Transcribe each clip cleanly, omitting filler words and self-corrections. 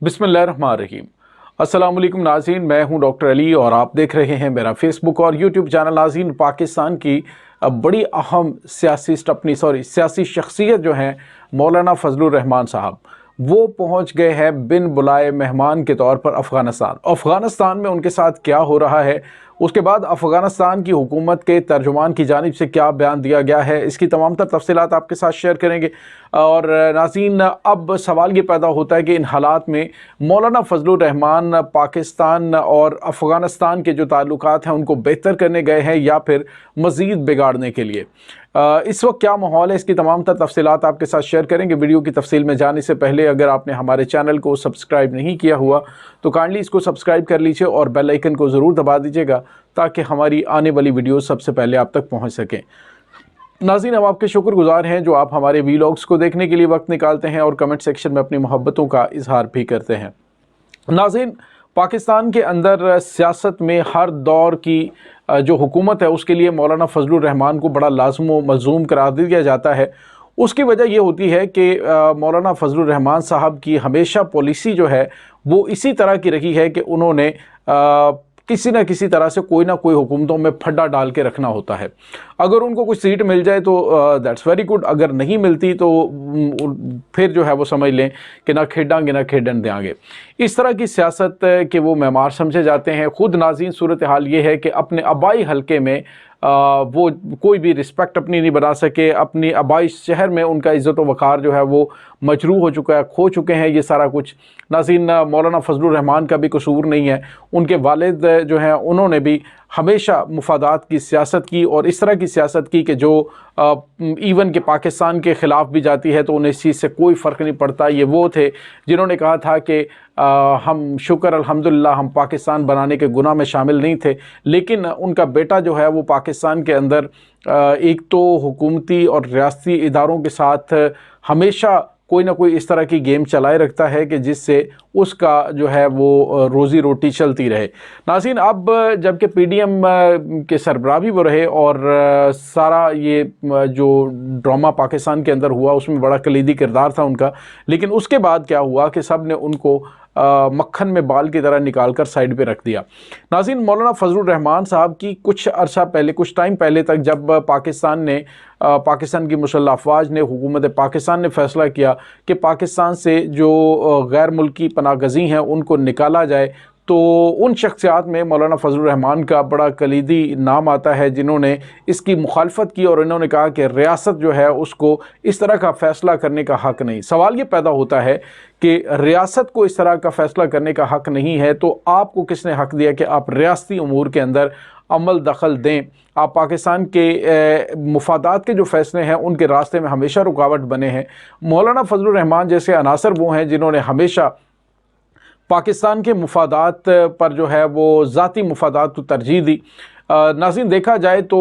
बिस्मिल्लाहिर्रहमानिर्रहीम। अस्सलाम वालेकुम नाज़रीन, मैं हूं डॉक्टर अली और आप देख रहे हैं मेरा फेसबुक और यूट्यूब चैनल। नाज़रीन, पाकिस्तान की बड़ी अहम सियासी शख्सियत जो हैं मौलाना फजलुर रहमान साहब, वो पहुंच गए हैं बिन बुलाए मेहमान के तौर पर अफ़गानिस्तान में उनके साथ क्या हो रहा है, उसके बाद अफ़गानिस्तान की हुकूमत के तर्जुमान की जानिब से क्या बयान दिया गया है, इसकी तमाम तर तफसीलात आपके साथ शेयर करेंगे। और नाज़रीन, अब सवाल ये पैदा होता है कि इन हालात में मौलाना फजलुर रहमान पाकिस्तान और अफ़गानिस्तान के जो ताल्लुकात हैं उनको बेहतर करने गए हैं या फिर मज़ीद बिगाड़ने के लिए। इस वक्त क्या माहौल है, इसकी तमाम तर तफसीलात आपके साथ शेयर करेंगे। वीडियो की तफसील में जाने से पहले अगर आपने हमारे चैनल को सब्सक्राइब नहीं किया हुआ तो काइंडली इसको सब्सक्राइब कर लीजिए और बेल आइकन को ज़रूर दबा दीजिएगा ताकि हमारी आने वाली वीडियो सबसे पहले आप तक पहुंच सकें। नाज़रीन, हम आपके शुक्रगुजार हैं जो आप हमारे वीलॉग्स को देखने के लिए वक्त निकालते हैं और कमेंट सेक्शन में अपनी मोहब्बतों का इजहार भी करते हैं। नाज़रीन, पाकिस्तान के अंदर सियासत में हर दौर की जो हुकूमत है उसके लिए मौलाना फजलुर रहमान को बड़ा लाज़िम व मलज़ूम करार दिया जाता है। उसकी वजह ये होती है कि मौलाना फजलुर रहमान साहब की हमेशा पॉलिसी जो है वो इसी तरह की रही है कि उन्होंने किसी न किसी तरह से कोई ना कोई हुकूमतों में फड्डा डाल के रखना होता है। अगर उनको कुछ सीट मिल जाए तो दैट्स वेरी गुड, अगर नहीं मिलती तो फिर जो है वो समझ लें कि ना खेडांगे ना खेडन देंगे। इस तरह की सियासत के वो मेमार समझे जाते हैं। ख़ुद नाज़रीन, सूरत हाल ये है कि अपने आबाई हलके में वो कोई भी रिस्पेक्ट अपनी नहीं बना सके। अपनी आबाई शहर में उनका इज़्ज़त व वक़ार जो है वो मजरूह हो चुका है, खो चुके हैं ये सारा कुछ। नाज़रीन, मौलाना फजलुर रहमान का भी कसूर नहीं है, उनके वालिद जो हैं उन्होंने भी हमेशा मुफादात की सियासत की और इस तरह की सियासत की कि जो इवन के पाकिस्तान के ख़िलाफ़ भी जाती है तो उन्हें इस चीज़ से कोई फ़र्क नहीं पड़ता। ये वो थे जिन्होंने कहा था कि हम शुक्र अल्हम्दुलिल्लाह हम पाकिस्तान बनाने के गुनाह में शामिल नहीं थे। लेकिन उनका बेटा जो है वो पाकिस्तान के अंदर एक तो हुकूमती और रियासती इदारों के साथ हमेशा कोई ना कोई इस तरह की गेम चलाए रखता है कि जिससे उसका जो है वो रोज़ी रोटी चलती रहे। नाज़रीन, अब जबकि पीडीएम के सरबराह भी वो रहे और सारा ये जो ड्रामा पाकिस्तान के अंदर हुआ उसमें बड़ा कलीदी किरदार था उनका, लेकिन उसके बाद क्या हुआ कि सब ने उनको मक्खन में बाल की तरह निकाल कर साइड पे रख दिया। नाज़रीन, मौलाना फजलुर रहमान साहब की कुछ टाइम पहले तक जब पाकिस्तान की मुसल्लह अफवाज ने, हुकूमत पाकिस्तान ने फ़ैसला किया कि पाकिस्तान से जो गैर मुल्की पनागज़ी हैं उनको निकाला जाए, तो उन शख्सियात में मौलाना फजलुर रहमान का बड़ा कलीदी नाम आता है जिन्होंने इसकी मुखालफत की और इन्होंने कहा कि रियासत जो है उसको इस तरह का फ़ैसला करने का हक़ नहीं। सवाल ये पैदा होता है कि रियासत को इस तरह का फ़ैसला करने का हक़ नहीं है तो आपको किसने हक़ दिया कि आप रियासती उमूर के अंदर अमल दखल दें? आप पाकिस्तान के मुफादात के जो फ़ैसले हैं उनके रास्ते में हमेशा रुकावट बने हैं। मौलाना फजलुर रहमान जैसे अनासर वो हैं जिन्होंने हमेशा पाकिस्तान के मुफादात पर जो है वो ज़ाती मुफादात को तरजीह दी। नाज़रीन, देखा जाए तो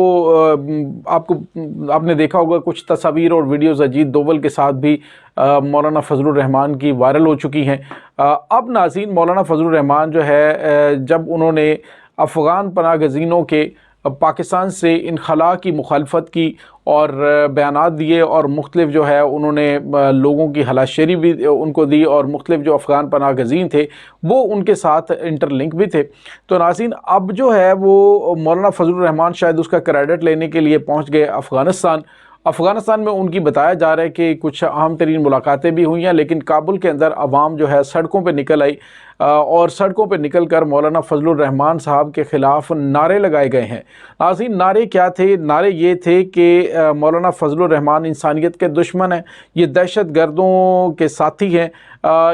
आपने देखा होगा कुछ तस्वीर और वीडियोज़ अजीत दोवल के साथ भी मौलाना फजलुर रहमान की वायरल हो चुकी हैं। अब नाज़रीन, मौलाना फजलुर रहमान जो है जब उन्होंने अफ़गान पनागज़ीनों के पाकिस्तान से इनखला की मुखालफत की और बयानात दिए और मुख्तलिफ जो है उन्होंने लोगों की हलाशेरी भी उनको दी और मुख्तलिफ जो अफ़गान पनागज़ीन थे वो उनके साथ इंटरलिंक भी थे। तो नाज़रीन, अब जो है वो मौलाना फजलुर रहमान शायद उसका क्रेडिट लेने के लिए पहुँच गए अफ़गानिस्तान में। उनकी बताया जा रहा है कि कुछ अहम तरीन मुलाकातें भी हुई हैं, लेकिन काबुल के अंदर आवाम जो है सड़कों पर निकल आई और सड़कों पर निकल कर मौलाना फजलुर रहमान साहब के ख़िलाफ़ नारे लगाए गए हैं। नाज़रीन, नारे क्या थे? नारे ये थे कि मौलाना फजलुर रहमान इंसानियत के दुश्मन हैं, ये दहशत गर्दों के साथी हैं,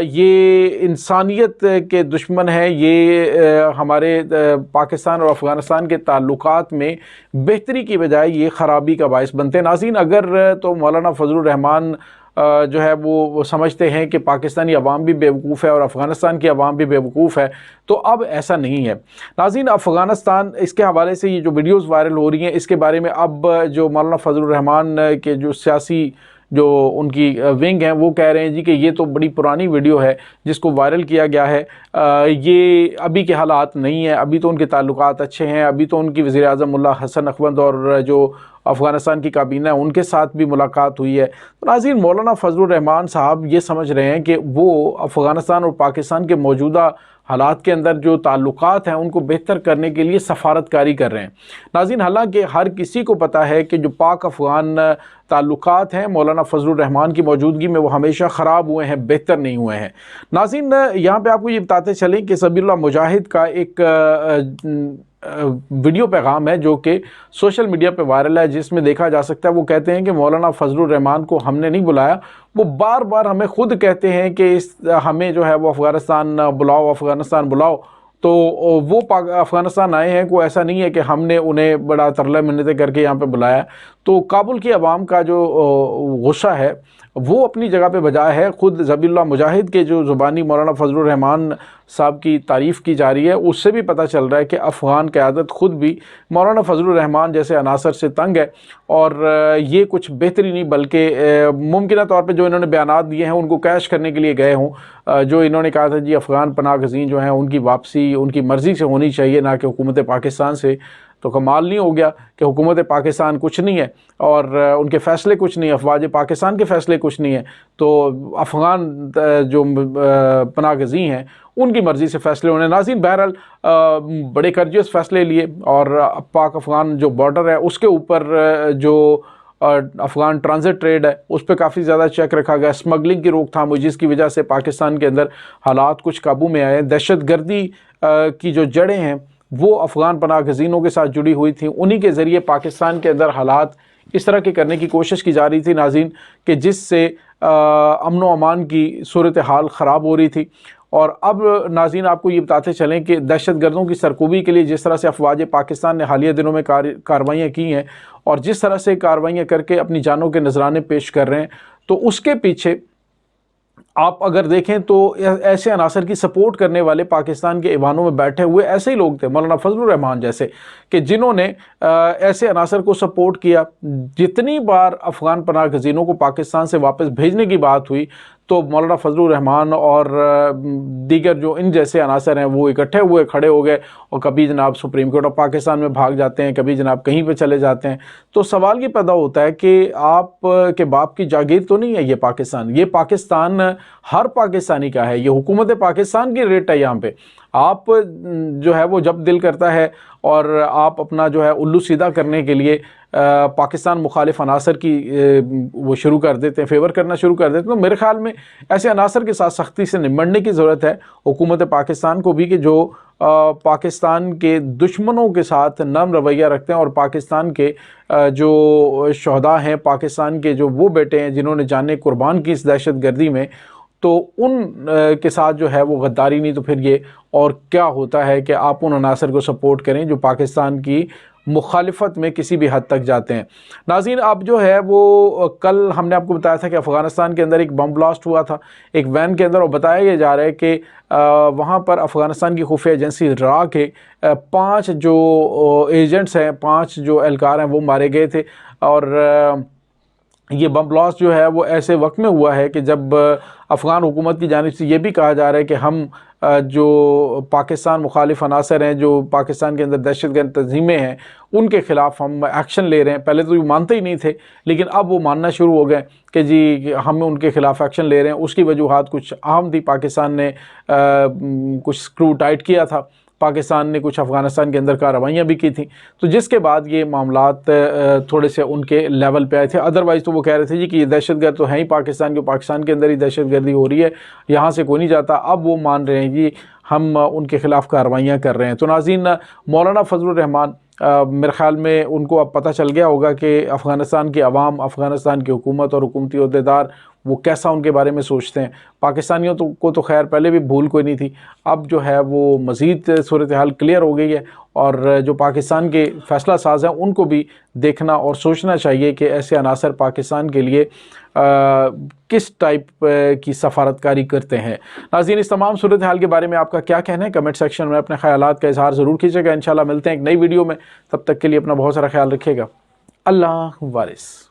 ये इंसानियत के दुश्मन हैं, ये हमारे पाकिस्तान और अफ़गानिस्तान के ताल्लुकात में बेहतरी की बजाय ये ख़राबी का बायस बनते हैं। नाज़रीन, अगर तो मौलाना फजलुर रहमान जो है वो समझते हैं कि पाकिस्तानी अवाम भी बेवकूफ़ है और अफ़गानिस्तान की अवाम भी बेवकूफ़ है, तो अब ऐसा नहीं है। नाज़रीन, अफ़गानिस्तान इसके हवाले से ये जो वीडियोज़ वायरल हो रही हैं इसके बारे में अब जो मौलाना फजलुर रहमान के जो सियासी जो उनकी विंग हैं वो कह रहे हैं जी कि ये तो बड़ी पुरानी वीडियो है जिसको वायरल किया गया है, ये अभी के हालात नहीं है, अभी तो उनके ताल्लुकात अच्छे हैं, अभी तो उनकी वज़ीर आज़म मुल्ला हसन अखवंद और जो افغانستان کی کابینہ ان کے ساتھ بھی ملاقات ہوئی ہے۔ تو ناظرین، مولانا فضل الرحمان صاحب یہ سمجھ رہے ہیں کہ وہ افغانستان اور پاکستان کے موجودہ حالات کے اندر جو تعلقات ہیں ان کو بہتر کرنے کے لیے سفارتکاری کر رہے ہیں۔ ناظرین، حالانکہ ہر کسی کو پتہ ہے کہ جو پاک افغان تعلقات ہیں مولانا فضل الرحمان کی موجودگی میں وہ ہمیشہ خراب ہوئے ہیں، بہتر نہیں ہوئے ہیں۔ ناظرین، یہاں پہ آپ کو یہ بتاتے چلیں کہ ذبیح اللہ مجاہد کا ایک ویڈیو پیغام ہے جو کہ سوشل میڈیا پہ وائرل ہے، جس میں دیکھا جا سکتا ہے وہ کہتے ہیں کہ مولانا فضل الرحمان کو ہم نے نہیں بلایا، وہ بار بار ہمیں خود کہتے ہیں کہ ہمیں جو ہے وہ افغانستان بلاؤ، افغانستان بلاؤ۔ تو وہ افغانستان آئے ہیں، کوئی ایسا نہیں ہے کہ ہم نے انہیں بڑا ترلے منتیں کر کے یہاں پہ بلایا۔ تو کابل کی عوام کا جو غصہ ہے وہ اپنی جگہ پہ بجا ہے۔ خود ذبیح اللہ مجاہد کے جو زبانی مولانا فضل الرحمان صاحب کی تعریف کی جا رہی ہے، اس سے بھی پتہ چل رہا ہے کہ افغان قیادت خود بھی مولانا فضل الرحمان جیسے عناصر سے تنگ ہے، اور یہ کچھ بہتری نہیں بلکہ ممکنہ طور پہ جو انہوں نے بیانات دیے ہیں ان کو کیش کرنے کے لیے گئے ہوں۔ جو انہوں نے کہا تھا جی افغان پناہ گزین جو ہیں ان کی واپسی ان کی مرضی سے ہونی چاہیے، نہ کہ حکومت پاکستان سے، تو کمال نہیں ہو گیا کہ حکومت پاکستان کچھ نہیں ہے اور ان کے فیصلے کچھ نہیں، افواج پاکستان کے فیصلے کچھ نہیں ہیں، تو افغان جو پناہ گزین ہیں ان کی مرضی سے فیصلے ہونے۔ ناظرین، بہرحال بڑے کرجیس فیصلے لیے، اور پاک افغان جو بارڈر ہے اس کے اوپر جو افغان ٹرانزٹ ٹریڈ ہے اس پہ کافی زیادہ چیک رکھا گیا، اسمگلنگ کی روک تھام ہوئی، جس کی وجہ سے پاکستان کے اندر حالات کچھ قابو میں آئے۔ دہشت گردی کی جو جڑیں ہیں وہ افغان پناہ گزینوں کے ساتھ جڑی ہوئی تھیں، انہی کے ذریعے پاکستان کے اندر حالات اس طرح کے کرنے کی کوشش کی جا رہی تھی ناظرین، کہ جس سے امن و امان کی صورتحال خراب ہو رہی تھی۔ اور اب ناظرین آپ کو یہ بتاتے چلیں کہ دہشت گردوں کی سرکوبی کے لیے جس طرح سے افواج پاکستان نے حالیہ دنوں میں کارروائیاں کی ہیں، اور جس طرح سے کارروائیاں کر کے اپنی جانوں کے نذرانے پیش کر رہے ہیں، تو اس کے پیچھے آپ اگر دیکھیں تو ایسے عناصر کی سپورٹ کرنے والے پاکستان کے ایوانوں میں بیٹھے ہوئے ایسے ہی لوگ تھے، مولانا فضل الرحمان جیسے، کہ جنہوں نے ایسے عناصر کو سپورٹ کیا۔ جتنی بار افغان پناہ گزینوں کو پاکستان سے واپس بھیجنے کی بات ہوئی تو مولانا فضل الرحمان اور دیگر جو ان جیسے عناصر ہیں وہ اکٹھے ہوئے کھڑے ہو گئے، اور کبھی جناب سپریم کورٹ آف پاکستان میں بھاگ جاتے ہیں، کبھی جناب کہیں پہ چلے جاتے ہیں۔ تو سوال یہ پیدا ہوتا ہے کہ آپ کے باپ کی جاگیر تو نہیں ہے یہ پاکستان؟ یہ پاکستان ہر پاکستانی کا ہے، یہ حکومت پاکستان کی ریٹ ہے۔ یہاں پہ آپ جو ہے وہ جب دل کرتا ہے اور آپ اپنا جو ہے الو سیدھا کرنے کے لیے پاکستان مخالف عناصر کی وہ شروع کر دیتے ہیں، فیور کرنا شروع کر دیتے ہیں، تو میرے خیال میں ایسے عناصر کے ساتھ سختی سے نمٹنے کی ضرورت ہے حکومت پاکستان کو بھی، کہ جو پاکستان کے دشمنوں کے ساتھ نرم رویہ رکھتے ہیں، اور پاکستان کے جو شہداء ہیں، پاکستان کے جو وہ بیٹے ہیں جنہوں نے جانیں قربان کی اس دہشت گردی میں، تو ان کے ساتھ جو ہے وہ غداری نہیں، تو پھر یہ اور کیا ہوتا ہے کہ آپ ان عناصر کو سپورٹ کریں جو پاکستان کی مخالفت میں کسی بھی حد تک جاتے ہیں۔ ناظرین، اب جو ہے وہ کل ہم نے آپ کو بتایا تھا کہ افغانستان کے اندر ایک بم بلاسٹ ہوا تھا ایک وین کے اندر، اور بتایا یہ جا رہا ہے کہ وہاں پر افغانستان کی خفیہ ایجنسی را کے 5 جو ایجنٹس ہیں، 5 جو اہلکار ہیں وہ مارے گئے تھے۔ اور یہ بم بلاسٹ جو ہے وہ ایسے وقت میں ہوا ہے کہ جب افغان حکومت کی جانب سے یہ بھی کہا جا رہا ہے کہ ہم جو پاکستان مخالف عناصر ہیں، جو پاکستان کے اندر دہشت گرد تنظیمیں ہیں، ان کے خلاف ہم ایکشن لے رہے ہیں۔ پہلے تو یہ مانتے ہی نہیں تھے، لیکن اب وہ ماننا شروع ہو گئے کہ جی ہم ان کے خلاف ایکشن لے رہے ہیں۔ اس کی وجوہات کچھ اہم تھی، پاکستان نے کچھ سکرو ٹائٹ کیا تھا، پاکستان نے کچھ افغانستان کے اندر کارروائیاں بھی کی تھیں، تو جس کے بعد یہ معاملات تھوڑے سے ان کے لیول پہ آئے تھے۔ ادروائز تو وہ کہہ رہے تھے جی کہ یہ دہشت گرد تو ہیں ہی پاکستان کے اندر ہی دہشت گردی ہو رہی ہے، یہاں سے کوئی نہیں جاتا۔ اب وہ مان رہے ہیں جی ہم ان کے خلاف کارروائیاں کر رہے ہیں۔ تو ناظرین، مولانا فضل الرحمان میرے خیال میں ان کو اب پتہ چل گیا ہوگا کہ افغانستان کی عوام، افغانستان کی حکومت اور حکومتی عہدیدار وہ کیسا ان کے بارے میں سوچتے ہیں۔ پاکستانیوں کو تو خیر پہلے بھی بھول کوئی نہیں تھی، اب جو ہے وہ مزید صورتحال کلیئر ہو گئی ہے، اور جو پاکستان کے فیصلہ ساز ہیں ان کو بھی دیکھنا اور سوچنا چاہیے کہ ایسے عناصر پاکستان کے لیے کس ٹائپ کی سفارتکاری کرتے ہیں۔ ناظرین، اس تمام صورتحال کے بارے میں آپ کا کیا کہنا ہے؟ کمنٹ سیکشن میں اپنے خیالات کا اظہار ضرور کیجیے گا۔ انشاءاللہ ملتے ہیں ایک نئی ویڈیو میں، تب تک کے لیے اپنا بہت سارا خیال رکھیے گا۔ اللہ وارث۔